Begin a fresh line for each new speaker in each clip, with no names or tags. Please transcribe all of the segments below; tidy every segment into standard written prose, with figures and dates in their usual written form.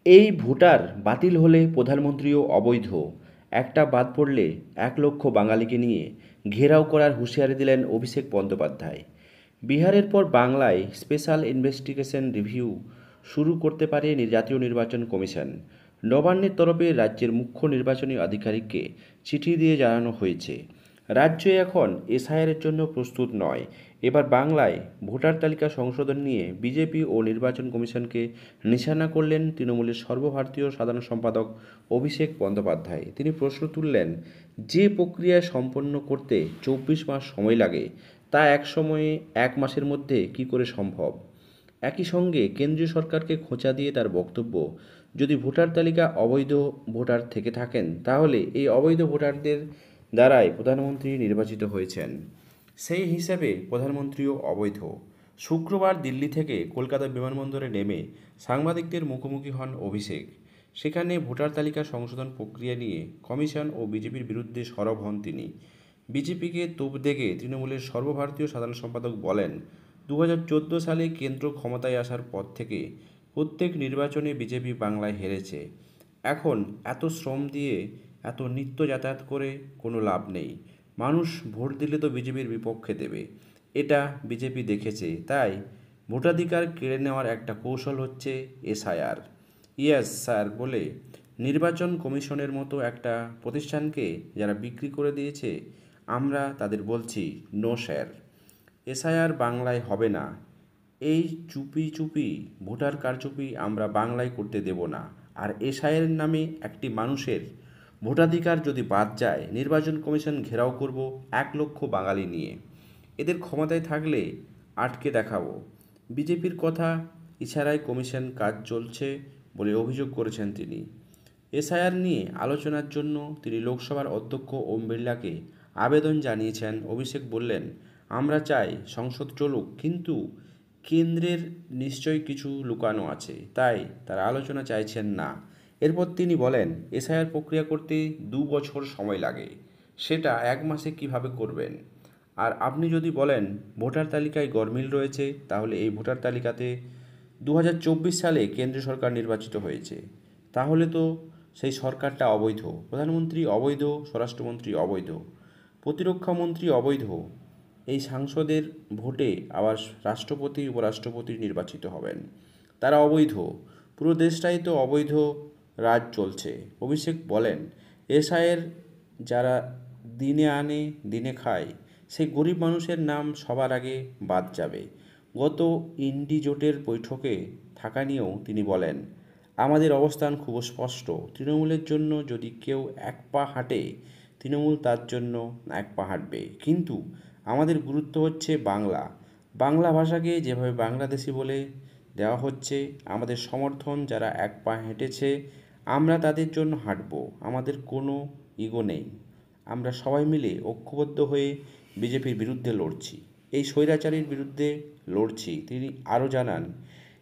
এই ভোটার বাতিল হলে প্রধানমন্ত্রীও অবৈধ, একটা বাদ পড়লে 1 লক্ষ বাঙালিকে নিয়ে ঘেরাও করার হুঁশিয়ারি দিলেন অভিষেক বন্দ্যোপাধ্যায়। বিহারের পর বাংলায় স্পেশাল ইনভেস্টিগেশন রিভিউ শুরু করতে পারে জাতীয় নির্বাচন কমিশন। নবান্নের তরফে রাজ্যের মুখ্য নির্বাচনী আধিকারিককে চিঠি দিয়ে জানানো হয়েছে, রাজ্য এখন এসআইআরের জন্য প্রস্তুত নয়। এবার বাংলায় ভোটার তালিকা সংশোধন নিয়ে বিজেপি ও নির্বাচন কমিশনকে নিশানা করলেন তৃণমূলের সর্বভারতীয় সাধারণ সম্পাদক অভিষেক বন্দ্যোপাধ্যায়। তিনি প্রশ্ন তুললেন, যে প্রক্রিয়া সম্পন্ন করতে 24 মাস সময় লাগে তা এক সময়ে 1 মাসের মধ্যে কি করে সম্ভব। একই সঙ্গে কেন্দ্রীয় সরকারকে খোঁচা দিয়ে তার বক্তব্য, যদি ভোটার তালিকা অবৈধ ভোটার থেকে থাকেন তাহলে এই অবৈধ ভোটারদের দ্বারাই প্রধানমন্ত্রী নির্বাচিত হয়েছেন, সেই হিসাবে প্রধানমন্ত্রীও অবৈধ। শুক্রবার দিল্লি থেকে কলকাতা বিমানবন্দরে নেমে সাংবাদিকদের মুখোমুখি হন অভিষেক। সেখানে ভোটার তালিকা সংশোধন প্রক্রিয়া নিয়ে কমিশন ও বিজেপির বিরুদ্ধে সরব হন তিনি। বিজেপিকে তোপ দেগে তৃণমূলের সর্বভারতীয় সাধারণ সম্পাদক বলেন, 2014 সালে কেন্দ্র ক্ষমতায় আসার পর থেকে প্রত্যেক নির্বাচনে বিজেপি বাংলায় হেরেছে। এখন এত শ্রম দিয়ে এত নিত্য যাতায়াত করে কোনো লাভ নেই। মানুষ ভোট দিলে তো বিজেপির বিপক্ষে দেবে, এটা বিজেপি দেখেছে। তাই ভোটাধিকার কেড়ে নেওয়ার একটা কৌশল হচ্ছে এসআইআর। ইয়েস স্যার বলে নির্বাচন কমিশনের মতো একটা প্রতিষ্ঠানকে যারা বিক্রি করে দিয়েছে, আমরা তাদের বলছি নো স্যার, এসআইআর বাংলায় হবে না। এই চুপি চুপি ভোটার কারচুপি আমরা বাংলায় করতে দেব না। আর এসআইআর নামে একটি মানুষের ভোটাধিকার যদি বাদ যায়, নির্বাচন কমিশন ঘেরাও করব 1 লক্ষ বাঙালি নিয়ে। এদের ক্ষমতায় থাকলে আটকে দেখাবো। বিজেপির কথা ইশারায় কমিশন কাজ চলছে বলে অভিযোগ করেছেন তিনি। এসআইআর নিয়ে আলোচনার জন্য তিনি লোকসভার অধ্যক্ষ ওম বিড়লাকে আবেদন জানিয়েছেন। অভিষেক বললেন, আমরা চাই সংসদ চলুক, কিন্তু কেন্দ্রের নিশ্চয়ই কিছু লুকানো আছে, তাই তারা আলোচনা চাইছেন না। এরপর তিনি বলেন, এসআইআর প্রক্রিয়া করতে 2 বছর সময় লাগে, সেটা 1 মাসে কিভাবে করবেন। আর আপনি যদি বলেন ভোটার তালিকায় গরমিল রয়েছে, তাহলে এই ভোটার তালিকাতে 2024 সালে কেন্দ্রীয় সরকার নির্বাচিত হয়েছে, তাহলে তো সেই সরকারটা অবৈধ, প্রধানমন্ত্রী অবৈধ, স্বরাষ্ট্রমন্ত্রী অবৈধ, প্রতিরক্ষা মন্ত্রী অবৈধ। এই সাংসদের ভোটে আবার রাষ্ট্রপতি উপরাষ্ট্রপতি নির্বাচিত হবেন, তারা অবৈধ। পুরো দেশটাই তো অবৈধ রাজ চলছে। অভিষেক বলেন, এসআইয়ের যারা দিনে আনে দিনে খায়, সেই গরিব মানুষের নাম সবার আগে বাদ যাবে। গত ইন্ডি জোটের বৈঠকে থাকা নিয়েও তিনি বলেন, আমাদের অবস্থান খুব স্পষ্ট, তৃণমূলের জন্য যদি কেউ 1 পা হাঁটে, তৃণমূল তার জন্য 1 পা হাঁটবে। কিন্তু আমাদের গুরুত্ব হচ্ছে বাংলা, বাংলা ভাষাকে যেভাবে বাংলাদেশি বলে দেওয়া হচ্ছে, আমাদের সমর্থন যারা 1 পা হেঁটেছে আমরা তাদের জন্য হাঁটব। আমাদের কোনো ইগো নেই, আমরা সবাই মিলে ঐক্যবদ্ধ হয়ে বিজেপির বিরুদ্ধে লড়ছি, এই স্বৈরাচারীর বিরুদ্ধে লড়ছি। তিনি আরও জানান,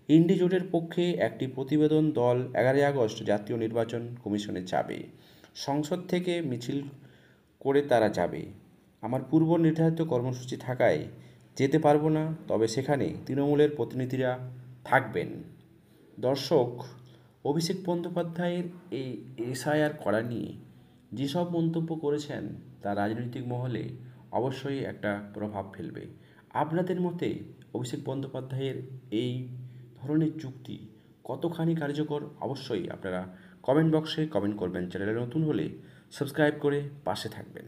ইন্ডি জোটের পক্ষে একটি প্রতিবেদন দল 11ই আগস্ট জাতীয় নির্বাচন কমিশনে যাবে, সংসদ থেকে মিছিল করে তারা যাবে। আমার পূর্ব নির্ধারিত কর্মসূচি থাকায় যেতে পারবো না, তবে সেখানে তৃণমূলের প্রতিনিধিরা থাকবেন। দর্শক, অভিষেক বন্দ্যোপাধ্যায়ের এই এসআইআর করা নিয়ে যেসব মন্তব্য করেছেন তা রাজনৈতিক মহলে অবশ্যই একটা প্রভাব ফেলবে। আপনাদের মতে অভিষেক বন্দ্যোপাধ্যায়ের এই ধরনের যুক্তি কতখানি কার্যকর, অবশ্যই আপনারা কমেন্ট বক্সে কমেন্ট করবেন। চ্যানেলে নতুন হলে সাবস্ক্রাইব করে পাশে থাকবেন।